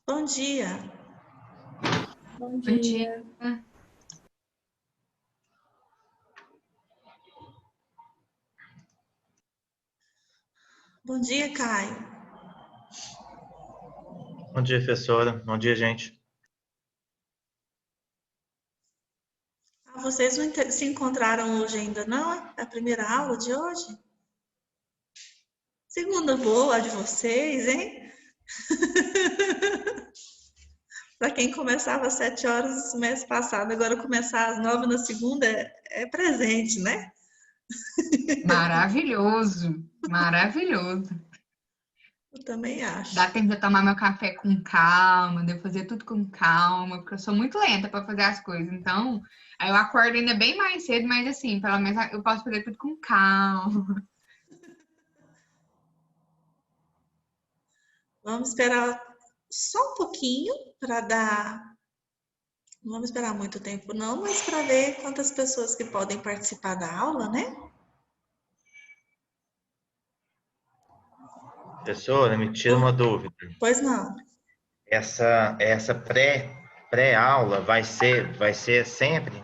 Bom dia. Bom Bom dia. dia. Bom dia, Caio. Bom dia, professora. Bom dia, gente. Vocês não se encontraram hoje ainda, não? É a primeira aula de hoje? Segunda boa a de vocês, hein? Para quem começava às 7 horas no mês passado, agora começar às 9 na segunda é presente, né? Maravilhoso, maravilhoso. Eu também acho. Dá tempo de eu tomar meu café com calma, de eu fazer tudo com calma, porque eu sou muito lenta para fazer as coisas. Então, aí eu acordo ainda bem mais cedo, mas assim, pelo menos eu posso fazer tudo com calma. Vamos esperar só um pouquinho para dar. Não vamos esperar muito tempo, não, mas para ver quantas pessoas que podem participar da aula, né? Professora, me tira uma dúvida. Pois não. Essa pré-aula vai ser sempre?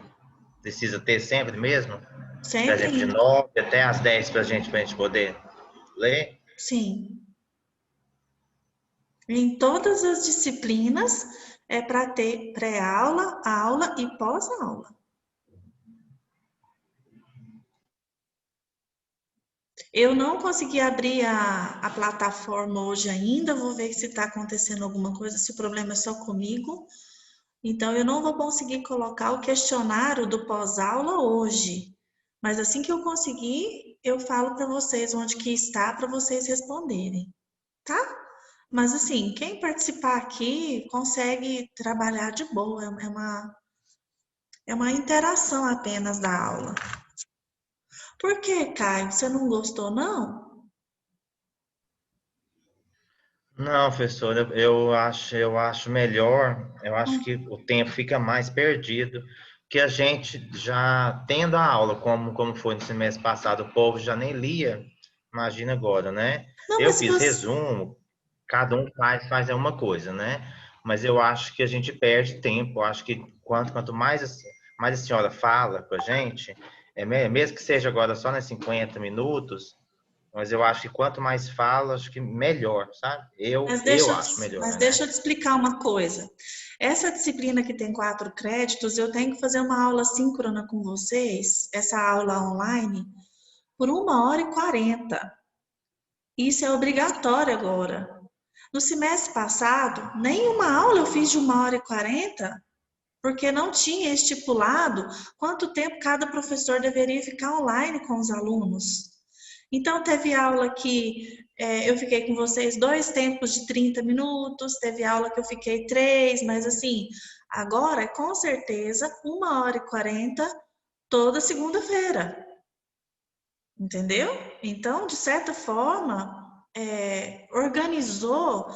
Precisa ter sempre mesmo? Por Sempre? exemplo, de 9 até as 10 para a gente poder ler? Sim. Em todas as disciplinas é para ter pré-aula, aula e pós-aula. Eu não consegui abrir a plataforma hoje ainda, vou ver se está acontecendo alguma coisa, se o problema é só comigo. Então, eu não vou conseguir colocar o questionário do pós-aula hoje. Mas assim que eu conseguir, eu falo para vocês onde que está para vocês responderem, tá? Mas assim, quem participar aqui consegue trabalhar de boa, é uma interação apenas da aula. Por que, Caio? Você não gostou, não? Não, professora, eu acho melhor, eu acho que o tempo fica mais perdido, que a gente já tendo a aula, como foi no semestre passado, o povo já nem lia, imagina agora, né? Não, Eu mas se fiz você... resumo, cada um faz uma coisa, né? Mas eu acho que a gente perde tempo, eu acho que quanto mais a senhora fala com a gente, mesmo que seja agora só nos 50 minutos, mas eu acho que quanto mais fala, acho que melhor, sabe? Eu acho Mas melhor, né? deixa eu te explicar uma coisa. Essa disciplina que tem 4 créditos, eu tenho que fazer uma aula síncrona com vocês, essa aula online, por 1h40. Isso é obrigatório agora. No semestre passado, nenhuma aula eu fiz de 1h40, porque não tinha estipulado quanto tempo cada professor deveria ficar online com os alunos. Então, teve aula que eu fiquei com vocês 2 tempos de 30 minutos, teve aula que eu fiquei 3, mas assim, agora, com certeza, 1h40 toda segunda-feira. Entendeu? Então, de certa forma, organizou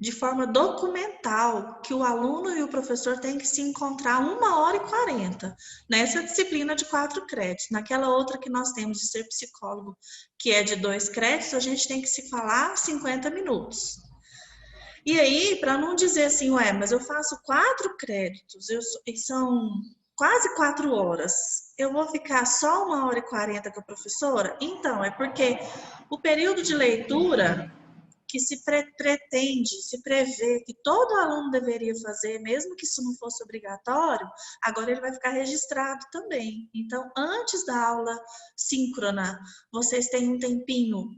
de forma documental que o aluno e o professor têm que se encontrar 1h40 nessa disciplina de 4 créditos. Naquela outra que nós temos de ser psicólogo, que é de 2 créditos, a gente tem que se falar 50 minutos. E aí, para não dizer assim, ué, mas eu faço 4 créditos, e são quase 4 horas, eu vou ficar só 1h40 com a professora? Então, é porque o período de leitura que se pretende, se prevê que todo aluno deveria fazer, mesmo que isso não fosse obrigatório, agora ele vai ficar registrado também. Então, antes da aula síncrona, vocês têm um tempinho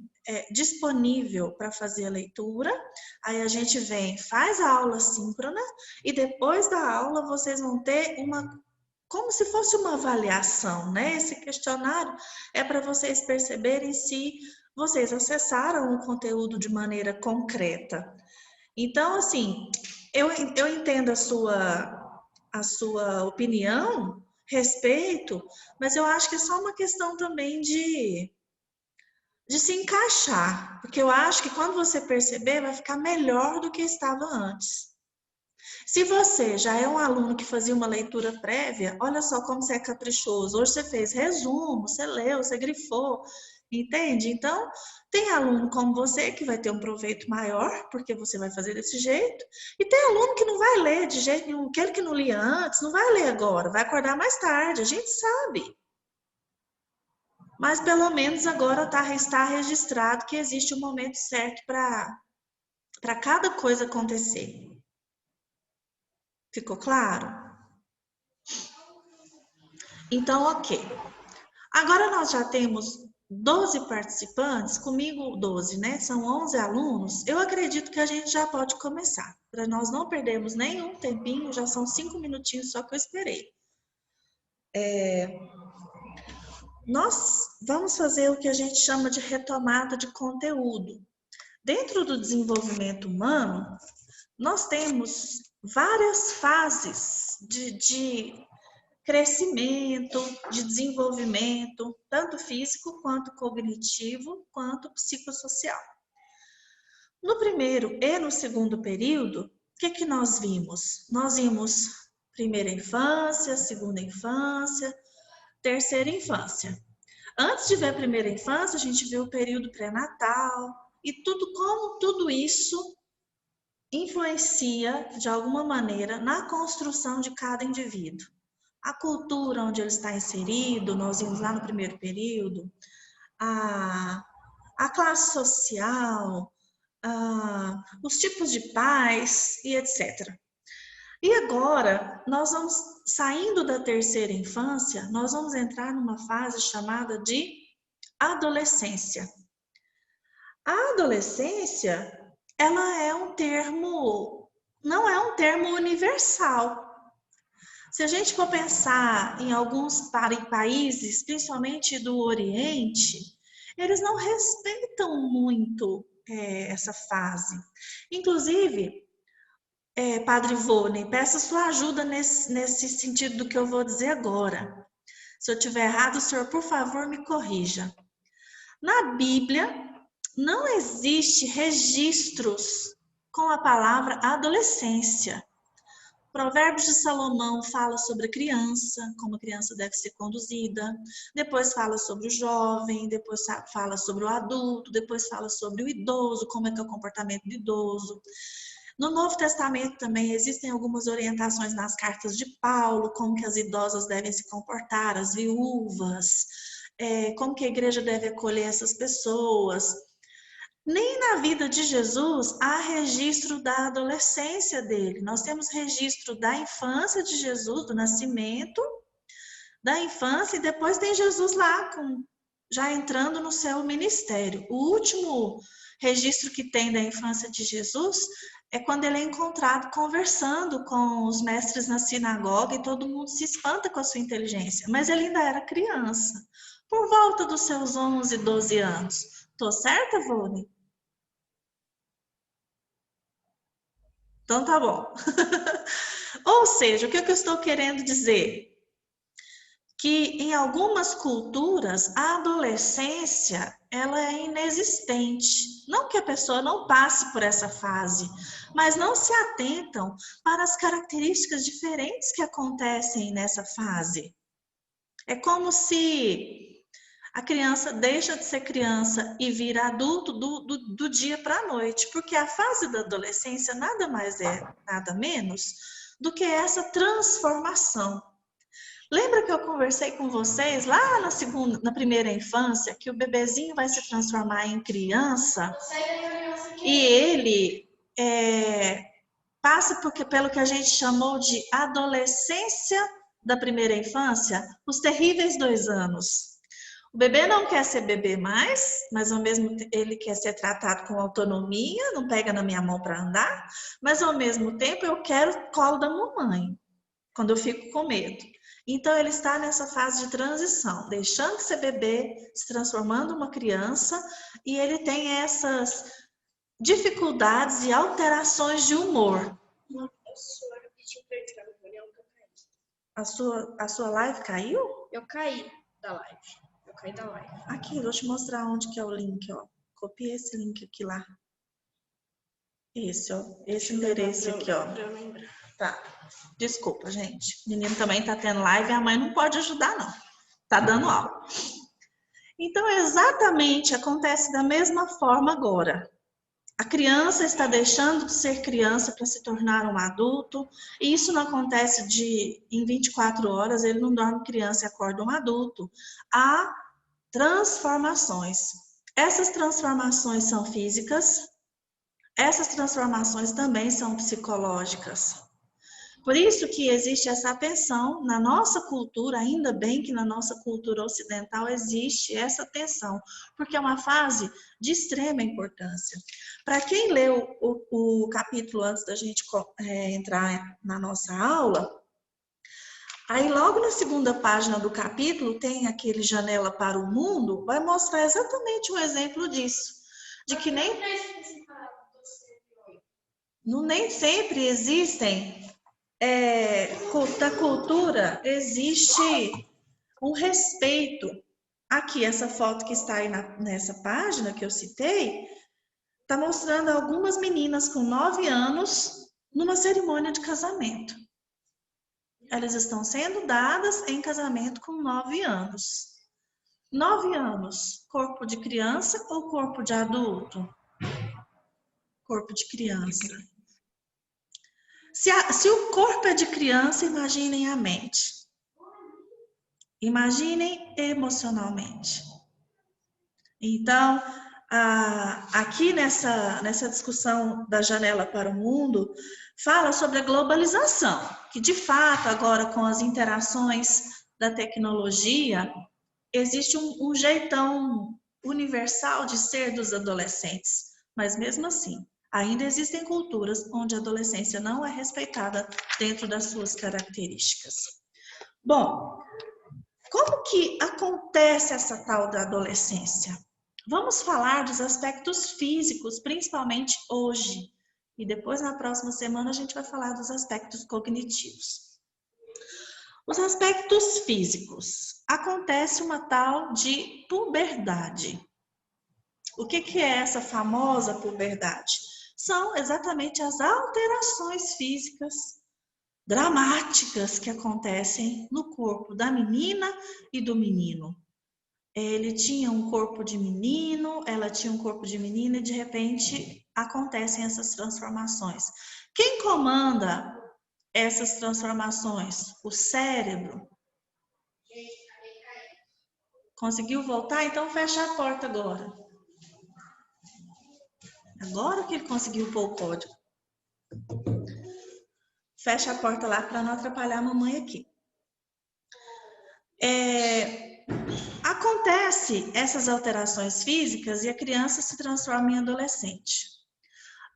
disponível para fazer a leitura, aí a gente vem, faz a aula síncrona, e depois da aula vocês vão ter como se fosse uma avaliação, né? Esse questionário é para vocês perceberem se vocês acessaram o conteúdo de maneira concreta. Então, assim, eu entendo a sua opinião, respeito, mas eu acho que é só uma questão também de se encaixar, porque eu acho que quando você perceber, vai ficar melhor do que estava antes. Se você já é um aluno que fazia uma leitura prévia, olha só como você é caprichoso. Hoje você fez resumo, você leu, você grifou, entende? Então, tem aluno como você que vai ter um proveito maior, porque você vai fazer desse jeito, e tem aluno que não vai ler de jeito nenhum, aquele que não lia antes, não vai ler agora, vai acordar mais tarde, a gente sabe. Mas pelo menos agora está registrado que existe um momento certo para cada coisa acontecer. Ficou claro? Então, ok. Agora nós já temos 12 participantes, comigo 12, né? São 11 alunos. Eu acredito que a gente já pode começar. Para nós não perdermos nenhum tempinho, já são 5 minutinhos só que eu esperei. Nós vamos fazer o que a gente chama de retomada de conteúdo. Dentro do desenvolvimento humano, nós temos várias fases de crescimento, de desenvolvimento, tanto físico, quanto cognitivo, quanto psicossocial. No primeiro e no segundo período, o que nós vimos? Nós vimos primeira infância, segunda infância, terceira infância. Antes de ver a primeira infância, a gente viu o período pré-natal e como tudo isso influencia, de alguma maneira, na construção de cada indivíduo. A cultura onde ele está inserido, nós vimos lá no primeiro período, a classe social, os tipos de pais e etc. E agora, nós vamos, saindo da terceira infância, nós vamos entrar numa fase chamada de adolescência. A adolescência, ela é um termo, não é um termo universal. Se a gente for pensar em alguns países, principalmente do Oriente, eles não respeitam muito essa fase. Inclusive, Padre Vônei, peço sua ajuda nesse sentido do que eu vou dizer agora. Se eu estiver errado, o senhor, por favor, me corrija. Na Bíblia, não existe registros com a palavra adolescência. Provérbios de Salomão fala sobre a criança, como a criança deve ser conduzida, depois fala sobre o jovem, depois fala sobre o adulto, depois fala sobre o idoso, como é que é o comportamento do idoso. No Novo Testamento também existem algumas orientações nas cartas de Paulo, como que as idosas devem se comportar, as viúvas, como que a igreja deve acolher essas pessoas. Nem na vida de Jesus há registro da adolescência dele. Nós temos registro da infância de Jesus, do nascimento, da infância, e depois tem Jesus lá, já entrando no seu ministério. O último registro que tem da infância de Jesus é quando ele é encontrado conversando com os mestres na sinagoga e todo mundo se espanta com a sua inteligência. Mas ele ainda era criança, por volta dos seus 11, 12 anos. Tô certa, Vônei? Então tá bom. Ou seja, o que eu estou querendo dizer? Que em algumas culturas a adolescência ela é inexistente. Não que a pessoa não passe por essa fase, mas não se atentam para as características diferentes que acontecem nessa fase. É como se a criança deixa de ser criança e vira adulto do dia para a noite, porque a fase da adolescência nada mais é, nada menos do que essa transformação. Lembra que eu conversei com vocês lá na primeira infância, que o bebezinho vai se transformar em criança e ele passa pelo que a gente chamou de adolescência da primeira infância, os terríveis 2 anos. O bebê não quer ser bebê mais, mas ao mesmo tempo ele quer ser tratado com autonomia, não pega na minha mão para andar, mas ao mesmo tempo eu quero o colo da mamãe. quando eu fico com medo. Então, ele está nessa fase de transição, deixando de ser bebê, se transformando em uma criança, e ele tem essas dificuldades e alterações de humor. A sua live caiu? Eu caí da live. Aqui, eu vou te mostrar onde que é o link, ó. Copia esse link aqui lá. Esse, ó. Esse endereço aqui, ó. Pra eu lembrar. Tá. Desculpa, gente. O menino também tá tendo live e a mãe não pode ajudar, não. Tá dando aula. Então, exatamente acontece da mesma forma agora. A criança está deixando de ser criança para se tornar um adulto, e isso não acontece em 24 horas, ele não dorme criança e acorda um adulto. Há transformações. Essas transformações são físicas, essas transformações também são psicológicas. Por isso que existe essa tensão na nossa cultura, ainda bem que na nossa cultura ocidental existe essa tensão, porque é uma fase de extrema importância. Para quem leu o capítulo antes da gente entrar na nossa aula, aí logo na segunda página do capítulo tem aquele Janela para o Mundo, vai mostrar exatamente um exemplo disso, de que nem sempre existem... da cultura existe um respeito. Aqui, essa foto que está aí nessa página que eu citei, está mostrando algumas meninas com 9 anos numa cerimônia de casamento. Elas estão sendo dadas em casamento com 9 anos. 9 anos, corpo de criança ou corpo de adulto? Corpo de criança. Se o corpo é de criança, imaginem a mente. Imaginem emocionalmente. Então, aqui nessa discussão da Janela para o Mundo, fala sobre a globalização, que de fato agora com as interações da tecnologia, existe um jeitão universal de ser dos adolescentes, mas mesmo assim, ainda existem culturas onde a adolescência não é respeitada dentro das suas características. Bom, como que acontece essa tal da adolescência? Vamos falar dos aspectos físicos, principalmente hoje. E depois, na próxima semana, a gente vai falar dos aspectos cognitivos. Os aspectos físicos. Acontece uma tal de puberdade. O que é essa famosa puberdade? São exatamente as alterações físicas dramáticas que acontecem no corpo da menina e do menino. Ele tinha um corpo de menino, ela tinha um corpo de menina e de repente acontecem essas transformações. Quem comanda essas transformações? O cérebro. Conseguiu voltar? Então fecha a porta agora. Agora que ele conseguiu pôr o código. Fecha a porta lá para não atrapalhar a mamãe aqui. Acontece essas alterações físicas e a criança se transforma em adolescente.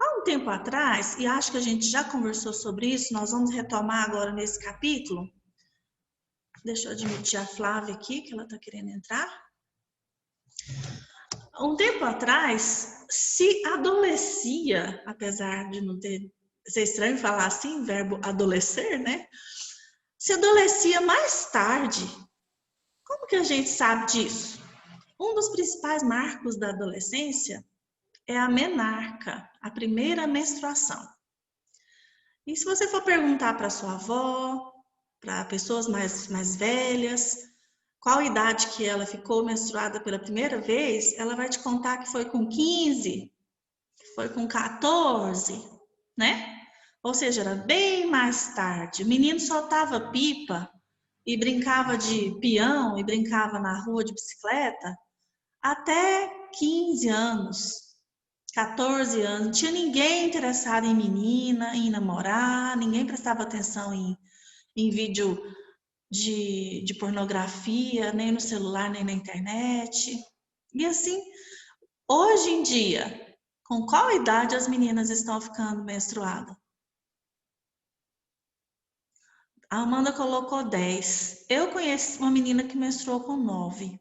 Há um tempo atrás, e acho que a gente já conversou sobre isso, nós vamos retomar agora nesse capítulo. Deixa eu admitir a Flávia aqui, que ela está querendo entrar. Um tempo atrás, se adolescia, apesar de não ter... ser estranho falar assim, verbo adolescer, né? Se adolescia mais tarde. Como que a gente sabe disso? Um dos principais marcos da adolescência é a menarca, a primeira menstruação. E se você for perguntar para sua avó, para pessoas mais velhas, qual idade que ela ficou menstruada pela primeira vez, ela vai te contar que foi com 15, que foi com 14, né? Ou seja, era bem mais tarde. O menino soltava pipa e brincava de peão e brincava na rua de bicicleta até 15 anos, 14 anos. Não tinha ninguém interessado em menina, em namorar, ninguém prestava atenção em vídeo de pornografia, nem no celular, nem na internet. E assim, hoje em dia, com qual idade as meninas estão ficando menstruadas? A Amanda colocou 10. Eu conheço uma menina que menstruou com 9.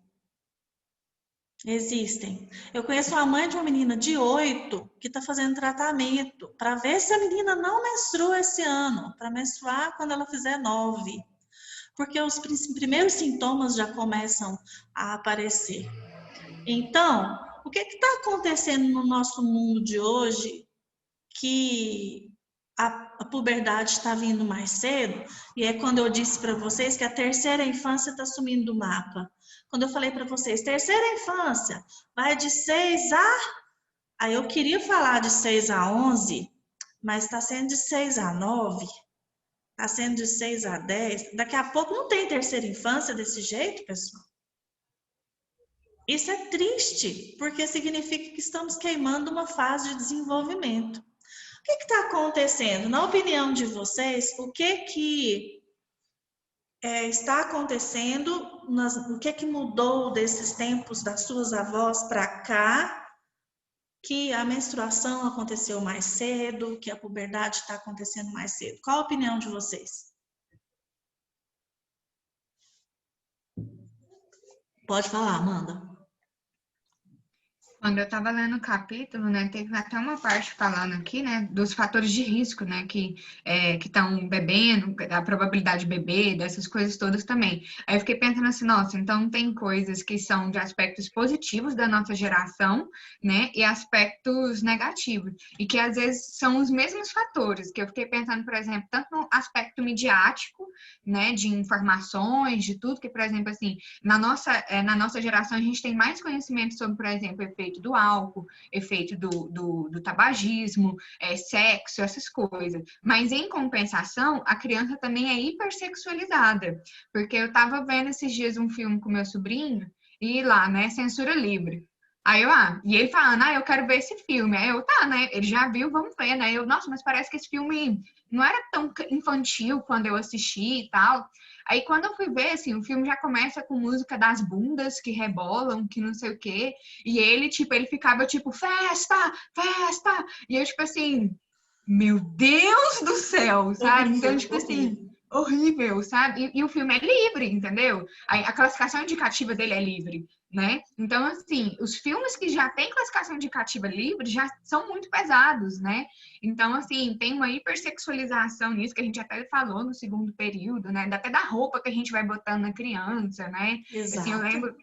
Existem. Eu conheço a mãe de uma menina de 8 que está fazendo tratamento para ver se a menina não menstrua esse ano, para menstruar quando ela fizer 9. Porque os primeiros sintomas já começam a aparecer. Então, o que está acontecendo no nosso mundo de hoje que a puberdade está vindo mais cedo? E é quando eu disse para vocês que a terceira infância está sumindo do mapa. Quando eu falei para vocês, terceira infância vai de 6 a... Aí eu queria falar de 6 a 11, mas está sendo de 6 a 9, está sendo de 6 a 10. Daqui a pouco não tem terceira infância desse jeito, pessoal. Isso é triste, porque significa que estamos queimando uma fase de desenvolvimento. O que está acontecendo? Na opinião de vocês, o que está acontecendo? O que mudou desses tempos das suas avós para cá? Que a menstruação aconteceu mais cedo, que a puberdade está acontecendo mais cedo. Qual a opinião de vocês? Pode falar, Amanda. Quando eu estava lendo o capítulo, né, teve até uma parte falando aqui, né, dos fatores de risco, né, que estão bebendo, a probabilidade de beber, dessas coisas todas também. Aí eu fiquei pensando assim, nossa, então tem coisas que são de aspectos positivos da nossa geração, né, e aspectos negativos. E que às vezes são os mesmos fatores, que eu fiquei pensando, por exemplo, tanto no aspecto midiático, né, de informações, de tudo, que, por exemplo, assim, na nossa geração a gente tem mais conhecimento sobre, por exemplo, o efeito do álcool, efeito do tabagismo, sexo, essas coisas. Mas, em compensação, a criança também é hipersexualizada. Porque eu estava vendo esses dias um filme com meu sobrinho, e lá, né, censura livre. Aí eu, e ele falando, eu quero ver esse filme. Aí eu, tá, né, ele já viu, vamos ver, né? Eu, nossa, mas parece que esse filme não era tão infantil quando eu assisti e tal. Aí quando eu fui ver, assim, o filme já começa com música das bundas que rebolam, que não sei o quê. E ele, tipo, ele ficava, tipo, festa, festa. E eu, tipo, assim, meu Deus do céu, sabe? Horrível, Então, tipo assim, horrível. horrível, sabe? E o filme é livre, entendeu? A classificação indicativa dele é livre, né? Então, assim, os filmes que já têm classificação indicativa livre já são muito pesados, né? Então, assim, tem uma hipersexualização nisso, que a gente até falou no segundo período, né? Até da roupa que a gente vai botando na criança, né? Assim, eu lembro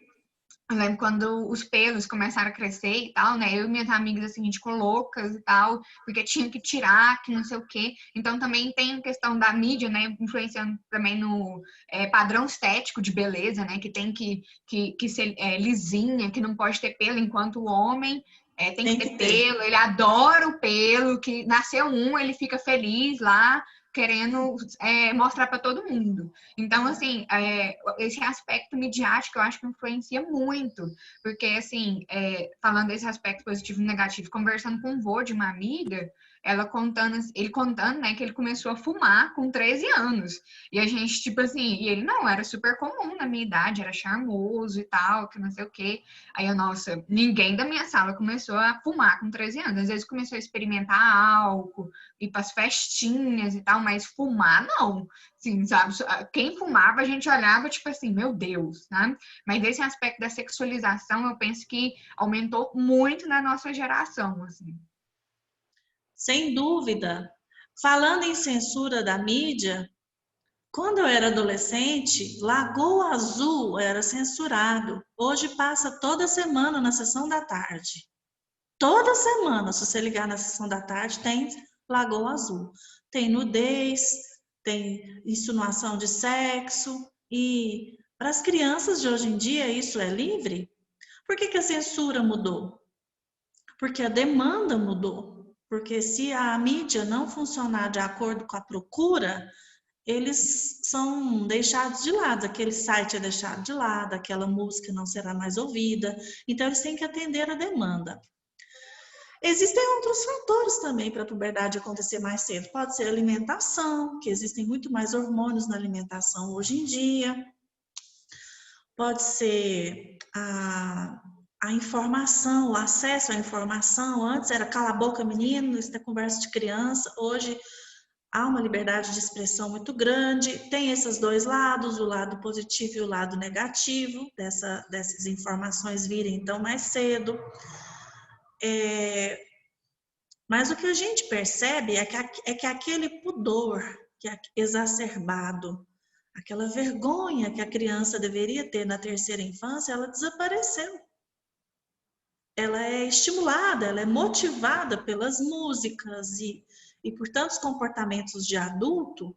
quando os pelos começaram a crescer e tal, né? Eu e minhas amigas, assim, a gente ficou loucas e tal, porque tinha que tirar, que não sei o quê. Então, também tem a questão da mídia, né? Influenciando também no padrão estético de beleza, né? Que tem que ser lisinha, que não pode ter pelo, enquanto o homem tem que ter pelo. Ele adora o pelo, que nasceu ele fica feliz lá, querendo mostrar para todo mundo. Então, assim, esse aspecto midiático eu acho que influencia muito, porque, assim, falando desse aspecto positivo e negativo, conversando com o vô de uma amiga, ele contando, né, que ele começou a fumar com 13 anos. E a gente, tipo assim, e ele não, era super comum na minha idade, era charmoso e tal, que não sei o quê. Aí eu, nossa, ninguém da minha sala começou a fumar com 13 anos. Às vezes começou a experimentar álcool, ir para as festinhas e tal, mas fumar não. Sim, sabe? Quem fumava, a gente olhava, tipo assim, meu Deus, sabe? Mas esse aspecto da sexualização, eu penso que aumentou muito na nossa geração, assim. Sem dúvida. Falando em censura da mídia, quando eu era adolescente, Lagoa Azul era censurado. Hoje passa toda semana na sessão da tarde. Toda semana, se você ligar na sessão da tarde, tem Lagoa Azul. Tem nudez, tem insinuação de sexo. E para as crianças de hoje em dia, isso é livre? Por que a censura mudou? Porque a demanda mudou. Porque se a mídia não funcionar de acordo com a procura, eles são deixados de lado, aquele site é deixado de lado, aquela música não será mais ouvida, então eles têm que atender a demanda. Existem outros fatores também para a puberdade acontecer mais cedo. Pode ser alimentação, que existem muito mais hormônios na alimentação hoje em dia. Pode ser a informação, o acesso à informação. Antes era cala a boca, menino, isso é conversa de criança. Hoje há uma liberdade de expressão muito grande, tem esses dois lados, o lado positivo e o lado negativo, dessas informações virem então mais cedo. Mas o que a gente percebe é que aquele pudor que é exacerbado, aquela vergonha que a criança deveria ter na terceira infância, ela desapareceu. Ela é estimulada, ela é motivada pelas músicas e por tantos comportamentos de adulto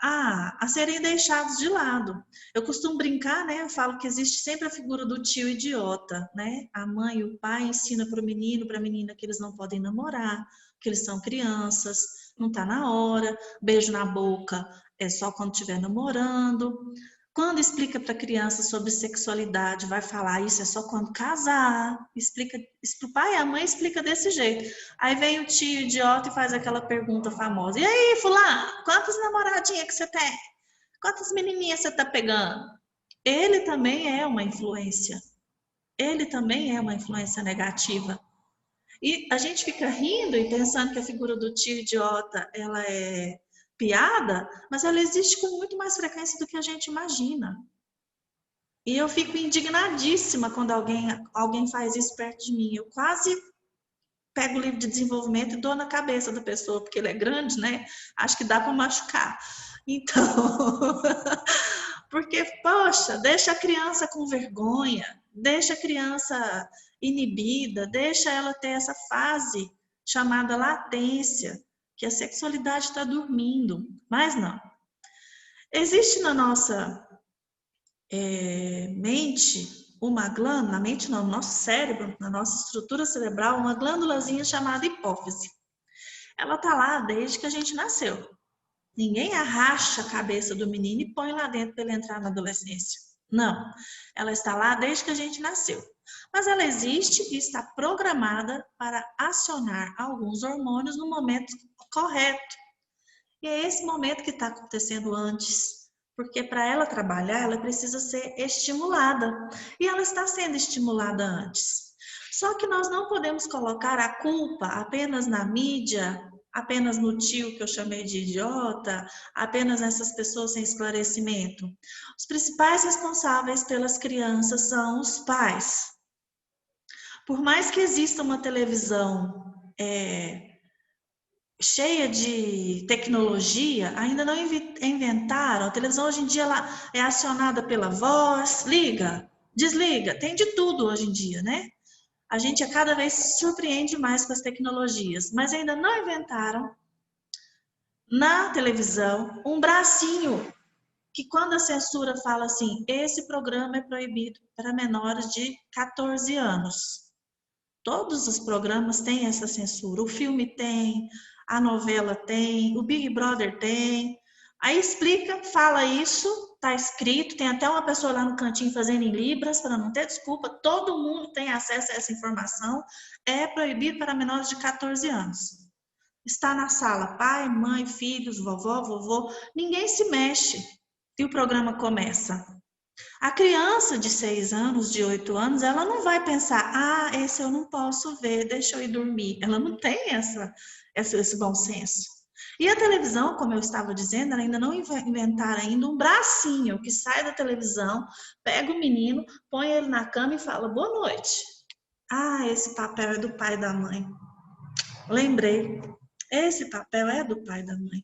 a serem deixados de lado. Eu costumo brincar, né? Eu falo que existe sempre a figura do tio idiota, né? A mãe e o pai ensinam para o menino, para a menina que eles não podem namorar, que eles são crianças, não está na hora, beijo na boca é só quando estiver namorando. Quando explica para a criança sobre sexualidade, vai falar isso é só quando casar. Explica, o pai e a mãe explica desse jeito. Aí vem o tio idiota e faz aquela pergunta famosa. E aí, fulano, quantas namoradinhas que você tem? Quantas menininhas você tá pegando? Ele também é uma influência. Ele também é uma influência negativa. E a gente fica rindo e pensando que a figura do tio idiota, ela é piada, mas ela existe com muito mais frequência do que a gente imagina. E eu fico indignadíssima quando alguém faz isso perto de mim. Eu quase pego o livro de desenvolvimento e dou na cabeça da pessoa, porque ele é grande, né? Acho que dá para machucar. Então, porque, poxa, deixa a criança com vergonha, deixa a criança inibida, deixa ela ter essa fase chamada latência, que a sexualidade está dormindo, mas não. Existe na nossa mente uma glândula, na mente não, no nosso cérebro, na nossa estrutura cerebral, uma glândulazinha chamada hipófise. Ela está lá desde que a gente nasceu. Ninguém arracha a cabeça do menino e põe lá dentro para ele entrar na adolescência. Não, ela está lá desde que a gente nasceu. Mas ela existe e está programada para acionar alguns hormônios no momento correto. E é esse momento que está acontecendo antes. Porque para ela trabalhar, ela precisa ser estimulada. E ela está sendo estimulada antes. Só que nós não podemos colocar a culpa apenas na mídia, apenas no tio que eu chamei de idiota, apenas nessas pessoas sem esclarecimento. Os principais responsáveis pelas crianças são os pais. Por mais que exista uma televisão cheia de tecnologia, ainda não inventaram. A televisão hoje em dia ela é acionada pela voz, liga, desliga, tem de tudo hoje em dia, né? A gente a cada vez se surpreende mais com as tecnologias, mas ainda não inventaram na televisão um bracinho que quando a censura fala assim, esse programa é proibido para menores de 14 anos. Todos os programas têm essa censura, o filme tem, a novela tem, o Big Brother tem. Aí explica, fala isso, tá escrito, tem até uma pessoa lá no cantinho fazendo em libras, para não ter desculpa, todo mundo tem acesso a essa informação, é proibido para menores de 14 anos. Está na sala, pai, mãe, filhos, vovó, vovô, ninguém se mexe e o programa começa. A criança de 6 anos, de 8 anos, ela não vai pensar, esse eu não posso ver, deixa eu ir dormir. Ela não tem esse bom senso. E a televisão, como eu estava dizendo, ela ainda não inventaram ainda um bracinho que sai da televisão, pega o menino, põe ele na cama e fala, boa noite. Esse papel é do pai e da mãe. Lembrei, esse papel é do pai e da mãe.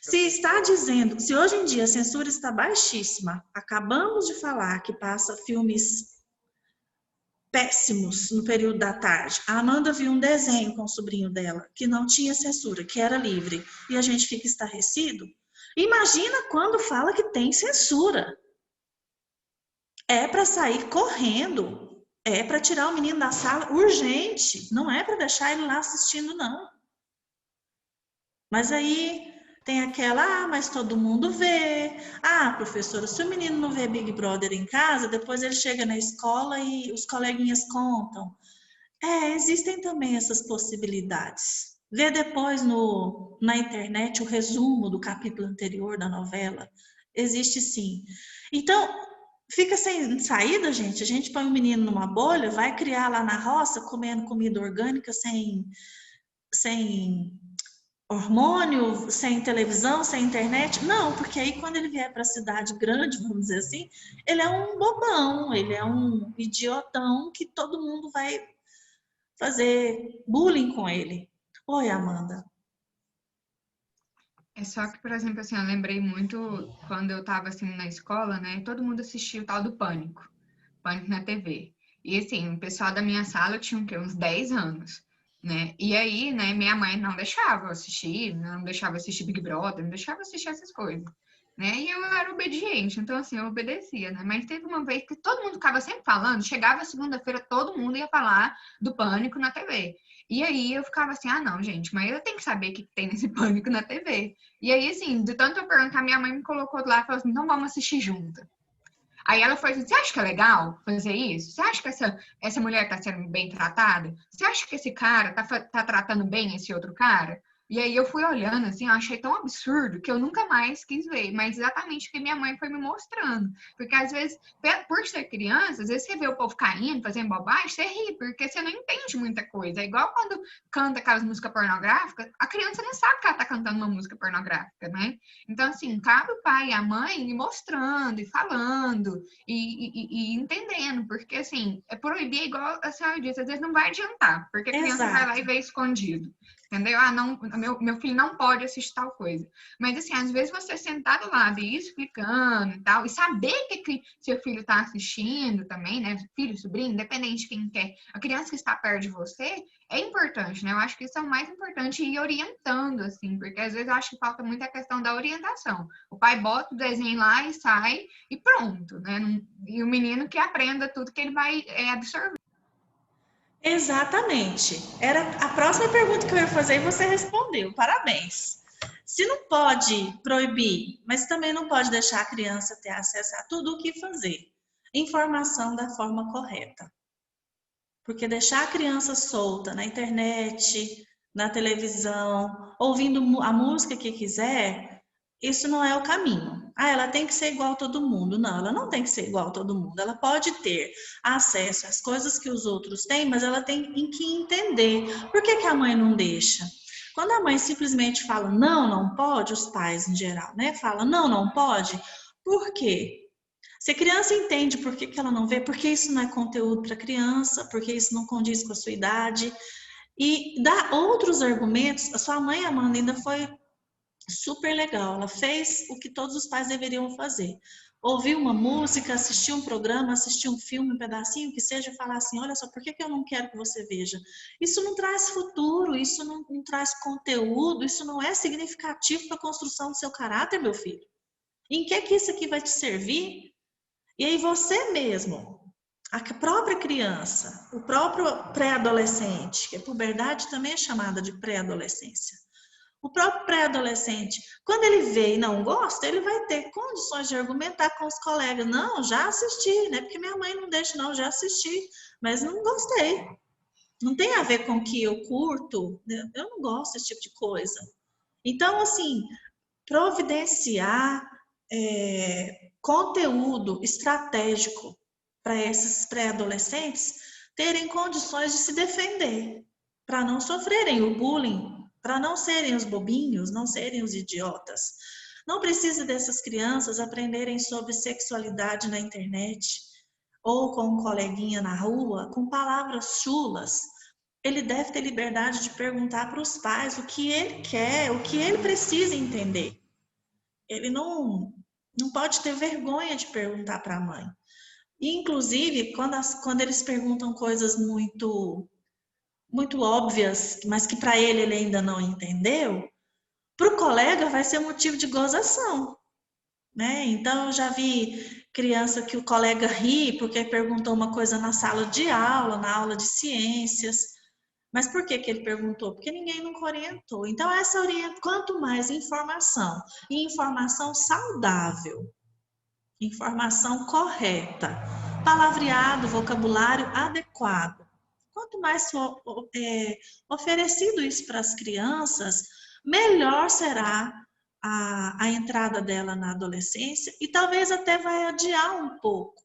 Se está dizendo, se hoje em dia a censura está baixíssima, acabamos de falar que passa filmes péssimos no período da tarde. A Amanda viu um desenho com o sobrinho dela, que não tinha censura, que era livre, e a gente fica estarrecido. Imagina quando fala que tem censura. É para sair correndo, é para tirar o menino da sala urgente, não é para deixar ele lá assistindo, não. Mas aí tem aquela, mas todo mundo vê. Professora, se o menino não vê Big Brother em casa, depois ele chega na escola e os coleguinhas contam. Existem também essas possibilidades. Vê depois na internet o resumo do capítulo anterior da novela. Existe sim. Então, fica sem saída, gente. A gente põe o menino numa bolha, vai criar lá na roça, comendo comida orgânica sem hormônio, sem televisão, sem internet? Não, porque aí quando ele vier para a cidade grande, vamos dizer assim, ele é um bobão, ele é um idiotão que todo mundo vai fazer bullying com ele. Oi, Amanda. É só que, por exemplo, assim, eu lembrei muito quando eu tava assim na escola, né? Todo mundo assistia o tal do Pânico, Pânico na TV. E assim, o pessoal da minha sala tinha o quê? Uns 10 anos, né? E aí, né, minha mãe não deixava eu assistir, não deixava eu assistir Big Brother, não deixava eu assistir essas coisas, né? E eu era obediente, então assim, eu obedecia, né? Mas teve uma vez que todo mundo ficava sempre falando, chegava segunda-feira, todo mundo ia falar do Pânico na TV. E aí eu ficava assim, ah, não, gente, mas eu tenho que saber o que tem nesse Pânico na TV. E aí, assim, de tanto eu perguntar, minha mãe me colocou lá e falou assim, então vamos assistir junto. Aí ela foi assim, você acha que é legal fazer isso? Você acha que essa mulher tá sendo bem tratada? Você acha que esse cara tá tratando bem esse outro cara? E aí eu fui olhando, assim, eu achei tão absurdo que eu nunca mais quis ver, mas exatamente o que minha mãe foi me mostrando. Porque às vezes, por ser criança, às vezes você vê o povo caindo, fazendo bobagem, você ri, porque você não entende muita coisa. É igual quando canta aquelas músicas pornográficas, a criança não sabe que ela tá cantando uma música pornográfica, né? Então, assim, cabe o pai e a mãe ir mostrando e falando e entendendo, porque, assim, é proibir, igual a senhora disse, às vezes não vai adiantar, porque a criança vai lá Exato. e vê escondido. Entendeu? Ah, não, meu filho não pode assistir tal coisa. Mas, assim, às vezes você sentar do lado e ir explicando e tal, e saber que seu filho está assistindo também, né? Filho, sobrinho, independente de quem quer. A criança que está perto de você é importante, né? Eu acho que isso é o mais importante, ir orientando, assim, porque às vezes eu acho que falta muito a questão da orientação. O pai bota o desenho lá e sai e pronto, né? E o menino que aprenda tudo que ele vai absorver. Exatamente. Era a próxima pergunta que eu ia fazer e você respondeu. Parabéns. Se não pode proibir, mas também não pode deixar a criança ter acesso a tudo o que fazer. Informação da forma correta. Porque deixar a criança solta na internet, na televisão, ouvindo a música que quiser, isso não é o caminho. Ah, ela tem que ser igual a todo mundo. Não, ela não tem que ser igual a todo mundo. Ela pode ter acesso às coisas que os outros têm, mas ela tem que entender. Por que que a mãe não deixa? Quando a mãe simplesmente fala não, não pode, os pais em geral, né? Fala não, não pode. Por quê? Se a criança entende por que que ela não vê, porque isso não é conteúdo para criança, porque isso não condiz com a sua idade, e dá outros argumentos. A sua mãe, Amanda, ainda foi super legal. Ela fez o que todos os pais deveriam fazer. Ouvir uma música, assistir um programa, assistir um filme, um pedacinho, que seja falar assim, olha só, por que que eu não quero que você veja? Isso não traz futuro, isso não traz conteúdo, isso não é significativo para a construção do seu caráter, meu filho. Em que isso aqui vai te servir? E aí você mesmo, a própria criança, o próprio pré-adolescente, que a puberdade também é chamada de pré-adolescência. O próprio pré-adolescente, quando ele vê e não gosta, ele vai ter condições de argumentar com os colegas. Não, já assisti, né? Porque minha mãe não deixa, não, já assisti, mas não gostei. Não tem a ver com o que eu curto, né? Eu não gosto desse tipo de coisa. Então, assim, providenciar conteúdo estratégico para esses pré-adolescentes terem condições de se defender, para não sofrerem o bullying, para não serem os bobinhos, não serem os idiotas. Não precisa dessas crianças aprenderem sobre sexualidade na internet ou com um coleguinha na rua, com palavras chulas. Ele deve ter liberdade de perguntar para os pais o que ele quer, o que ele precisa entender. Ele não pode ter vergonha de perguntar para a mãe. E, inclusive, quando eles perguntam coisas muito óbvias, mas que para ele ainda não entendeu, para o colega vai ser motivo de gozação, né? Então, eu já vi criança que o colega ri porque perguntou uma coisa na sala de aula, na aula de ciências. Mas por que que ele perguntou? Porque ninguém nunca orientou. Então, quanto mais informação, e informação saudável, informação correta, palavreado, vocabulário adequado. Quanto mais for oferecido isso para as crianças, melhor será a entrada dela na adolescência e talvez até vai adiar um pouco.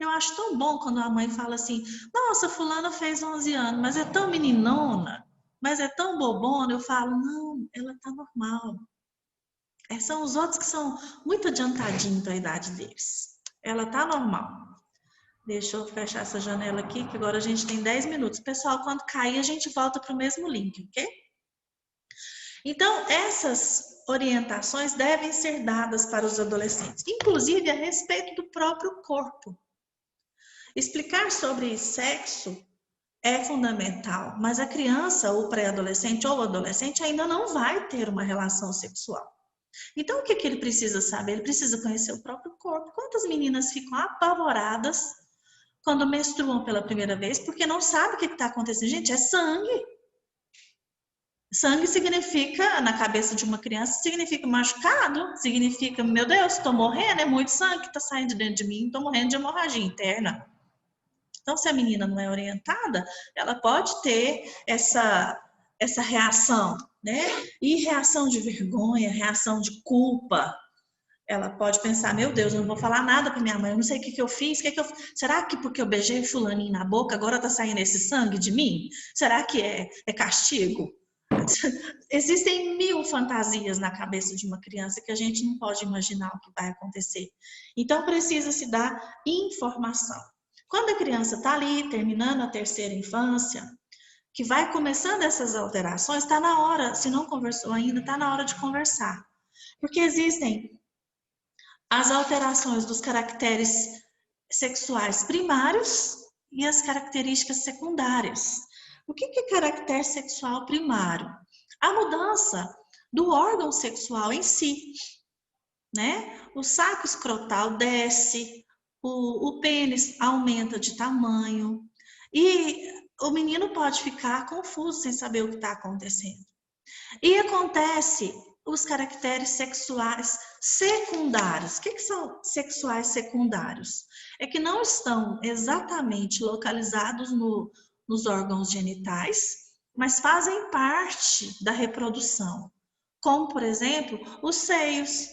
Eu acho tão bom quando a mãe fala assim, nossa, fulana fez 11 anos, mas é tão meninona, mas é tão bobona, eu falo, não, ela tá normal. São os outros que são muito adiantadinhos para a idade deles. Ela tá normal. Deixa eu fechar essa janela aqui, que agora a gente tem 10 minutos. Pessoal, quando cair, a gente volta para o mesmo link, ok? Então, essas orientações devem ser dadas para os adolescentes, inclusive a respeito do próprio corpo. Explicar sobre sexo é fundamental, mas a criança, ou pré-adolescente ou adolescente, ainda não vai ter uma relação sexual. Então, o que ele precisa saber? Ele precisa conhecer o próprio corpo. Quantas meninas ficam apavoradas quando menstruam pela primeira vez, porque não sabe o que está acontecendo? Gente, é sangue. Sangue significa, na cabeça de uma criança, significa machucado, significa, meu Deus, estou morrendo, é muito sangue que está saindo de dentro de mim, estou morrendo de hemorragia interna. Então, se a menina não é orientada, ela pode ter essa reação, né? E reação de vergonha, reação de culpa. Ela pode pensar, meu Deus, eu não vou falar nada para minha mãe, eu não sei o que eu fiz, será que porque eu beijei fulaninho na boca, agora está saindo esse sangue de mim? Será que é castigo? Existem 1000 fantasias na cabeça de uma criança que a gente não pode imaginar o que vai acontecer. Então, precisa se dar informação. Quando a criança está ali, terminando a terceira infância, que vai começando essas alterações, está na hora, se não conversou ainda, está na hora de conversar. Porque existem as alterações dos caracteres sexuais primários e as características secundárias. O que é caractere sexual primário? A mudança do órgão sexual em si, né? O saco escrotal desce, o pênis aumenta de tamanho e o menino pode ficar confuso sem saber o que está acontecendo. E acontece os caracteres sexuais secundários. O que são sexuais secundários? É que não estão exatamente localizados nos órgãos genitais, mas fazem parte da reprodução. Como, por exemplo, os seios.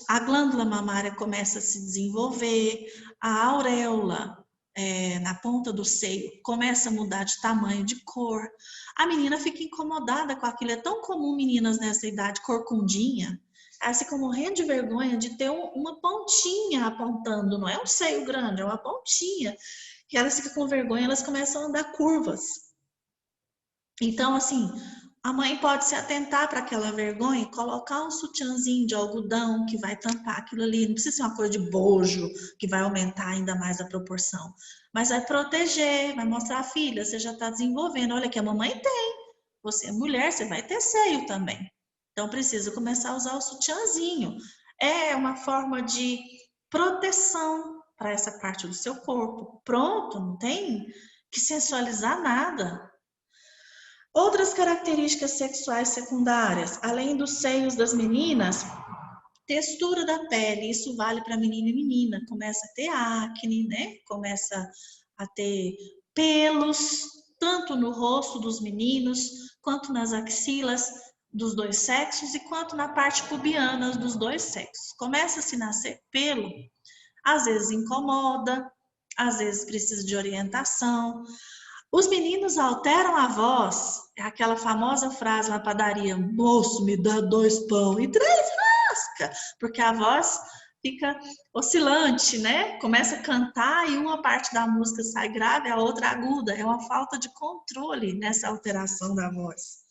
A glândula mamária começa a se desenvolver, a auréola na ponta do seio começa a mudar de tamanho, de cor. A menina fica incomodada com aquilo. É tão comum meninas nessa idade corcundinha, elas ficam morrendo de vergonha de ter uma pontinha apontando, não é um seio grande, é uma pontinha. E elas ficam com vergonha, elas começam a andar curvas. Então, assim, a mãe pode se atentar para aquela vergonha e colocar um sutiãzinho de algodão que vai tampar aquilo ali. Não precisa ser uma coisa de bojo que vai aumentar ainda mais a proporção. Mas vai proteger, vai mostrar, filha, você já está desenvolvendo. Olha que a mamãe tem. Você é mulher, você vai ter seio também. Então precisa começar a usar o sutiãzinho. É uma forma de proteção para essa parte do seu corpo. Pronto, não tem que sensualizar nada. Outras características sexuais secundárias, além dos seios das meninas, textura da pele, isso vale para menino e menina, começa a ter acne, né? Começa a ter pelos, tanto no rosto dos meninos, quanto nas axilas dos dois sexos e quanto na parte pubiana dos dois sexos. Começa a se nascer pelo, às vezes incomoda, às vezes precisa de orientação. Os meninos alteram a voz, é aquela famosa frase na padaria, moço, me dá 2 pão e 3 rasca, porque a voz fica oscilante, né? Começa a cantar e uma parte da música sai grave, a outra aguda, é uma falta de controle nessa alteração da voz.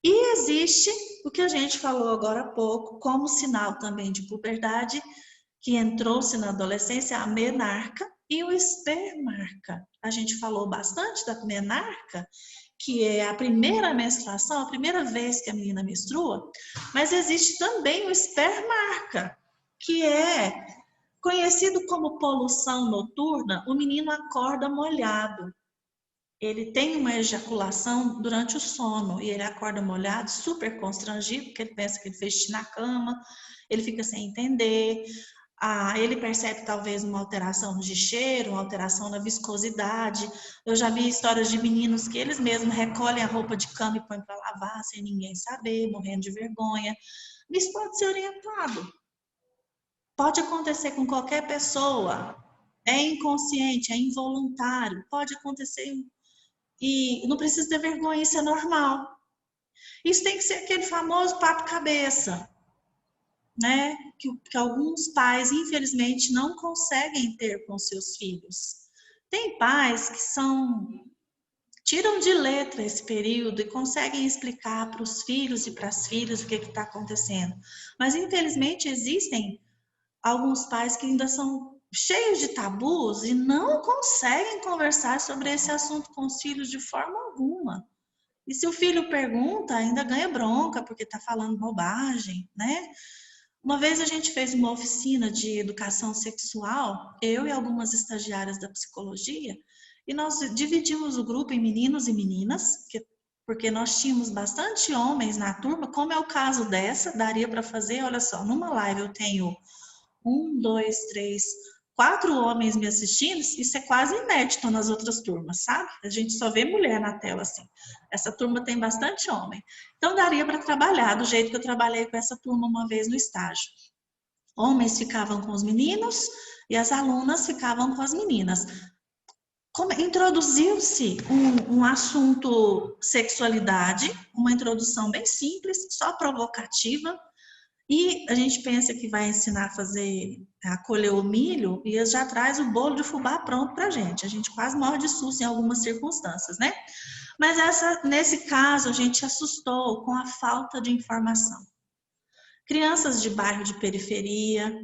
E existe o que a gente falou agora há pouco, como sinal também de puberdade, que entrou-se na adolescência, a menarca e o espermarca. A gente falou bastante da menarca, que é a primeira menstruação, a primeira vez que a menina menstrua, mas existe também o espermarca, que é conhecido como poluição noturna. O menino acorda molhado. Ele tem uma ejaculação durante o sono e ele acorda molhado, super constrangido, porque ele pensa que ele fez xixi na cama, ele fica sem entender. Ele percebe talvez uma alteração de cheiro, uma alteração na viscosidade. Eu já vi histórias de meninos que eles mesmos recolhem a roupa de cama e põem para lavar sem ninguém saber, morrendo de vergonha. Isso pode ser orientado. Pode acontecer com qualquer pessoa. É inconsciente, é involuntário. Pode acontecer E não precisa ter vergonha, isso é normal. Isso tem que ser aquele famoso papo cabeça, né? Que alguns pais, infelizmente, não conseguem ter com seus filhos. Tem pais que tiram de letra esse período e conseguem explicar para os filhos e para as filhas o que está acontecendo. Mas, infelizmente, existem alguns pais que ainda são cheios de tabus e não conseguem conversar sobre esse assunto com os filhos de forma alguma. E se o filho pergunta, ainda ganha bronca porque está falando bobagem, né? Uma vez a gente fez uma oficina de educação sexual, eu e algumas estagiárias da psicologia, e nós dividimos o grupo em meninos e meninas, porque nós tínhamos bastante homens na turma, como é o caso dessa, daria para fazer, olha só, numa live eu tenho 1, 2, 3, 4 homens me assistindo, isso é quase inédito nas outras turmas, sabe? A gente só vê mulher na tela assim. Essa turma tem bastante homem. Então daria para trabalhar do jeito que eu trabalhei com essa turma uma vez no estágio. Homens ficavam com os meninos e as alunas ficavam com as meninas. Introduziu-se um assunto sexualidade, uma introdução bem simples, só provocativa. E a gente pensa que vai ensinar a colher o milho e já traz o bolo de fubá pronto para a gente. A gente quase morre de susto em algumas circunstâncias, né? Mas nesse caso, a gente assustou com a falta de informação. Crianças de bairro de periferia,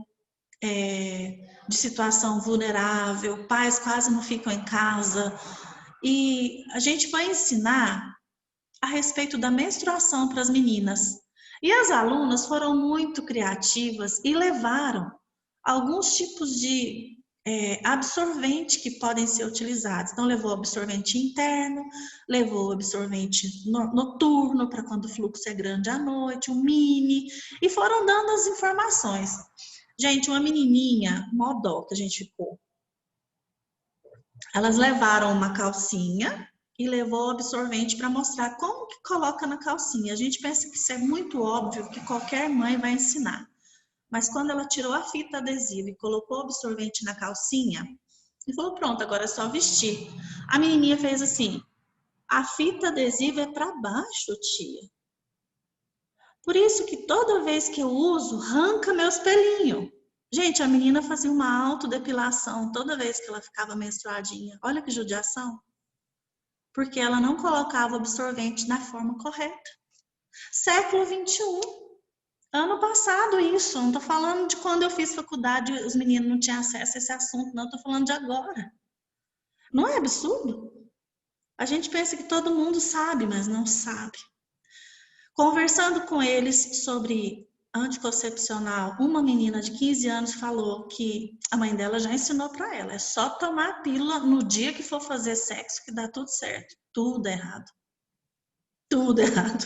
de situação vulnerável, pais quase não ficam em casa. E a gente vai ensinar a respeito da menstruação para as meninas. E as alunas foram muito criativas e levaram alguns tipos de absorvente que podem ser utilizados. Então, levou absorvente interno, levou absorvente noturno, para quando o fluxo é grande à noite, um mini, e foram dando as informações. Gente, uma menininha, mó dó que a gente ficou. Elas levaram uma calcinha e levou o absorvente para mostrar como que coloca na calcinha. A gente pensa que isso é muito óbvio, que qualquer mãe vai ensinar. Mas quando ela tirou a fita adesiva e colocou o absorvente na calcinha, e falou, pronto, agora é só vestir. A menininha fez assim, a fita adesiva é para baixo, tia. Por isso que toda vez que eu uso, arranca meus pelinhos. Gente, a menina fazia uma autodepilação toda vez que ela ficava menstruadinha. Olha que judiação. Porque ela não colocava o absorvente na forma correta. Século 21. Ano passado isso. Não estou falando de quando eu fiz faculdade e os meninos não tinham acesso a esse assunto. Não, estou falando de agora. Não é absurdo? A gente pensa que todo mundo sabe, mas não sabe. Conversando com eles sobre anticoncepcional, uma menina de 15 anos falou que a mãe dela já ensinou para ela, é só tomar a pílula no dia que for fazer sexo que dá tudo certo. Tudo errado. Tudo errado.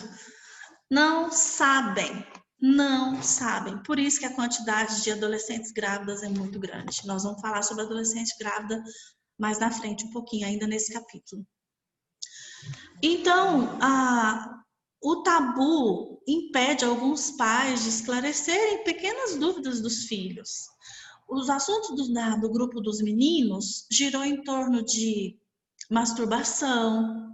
Não sabem. Não sabem. Por isso que a quantidade de adolescentes grávidas é muito grande. Nós vamos falar sobre adolescente grávida mais na frente um pouquinho, ainda nesse capítulo. Então, o tabu impede alguns pais de esclarecerem pequenas dúvidas dos filhos. Os assuntos do grupo dos meninos girou em torno de masturbação,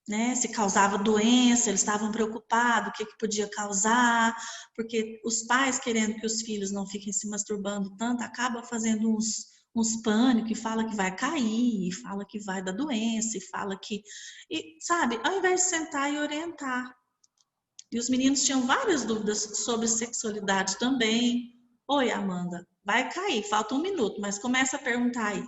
né? Se causava doença, eles estavam preocupados, o que podia causar, porque os pais, querendo que os filhos não fiquem se masturbando tanto, acabam fazendo uns pânicos e fala que vai cair, e fala que vai dar doença, e fala que... E, sabe, ao invés de sentar e orientar. E os meninos tinham várias dúvidas sobre sexualidade também. Oi, Amanda, vai cair, falta 1 minuto, mas começa a perguntar aí.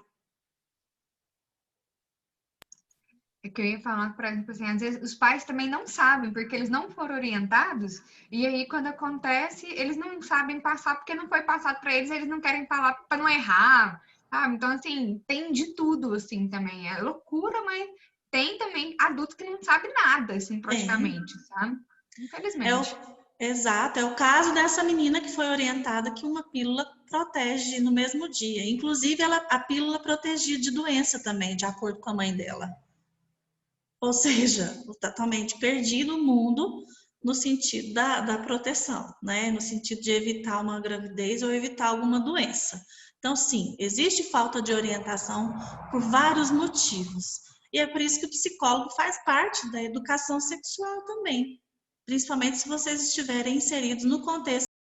É que eu ia falar, por exemplo, assim, às vezes os pais também não sabem, porque eles não foram orientados, e aí quando acontece, eles não sabem passar, porque não foi passado para eles não querem falar para não errar, sabe? Então, assim, tem de tudo, assim, também. É loucura, mas tem também adultos que não sabem nada, assim, praticamente, sabe? Infelizmente. Exato, é o caso dessa menina que foi orientada que uma pílula protege no mesmo dia. Inclusive, a pílula protegia de doença também, de acordo com a mãe dela. Ou seja, totalmente perdido o mundo no sentido da proteção, né? No sentido de evitar uma gravidez ou evitar alguma doença. Então, sim, existe falta de orientação por vários motivos. E é por isso que o psicólogo faz parte da educação sexual também. Principalmente se vocês estiverem inseridos no contexto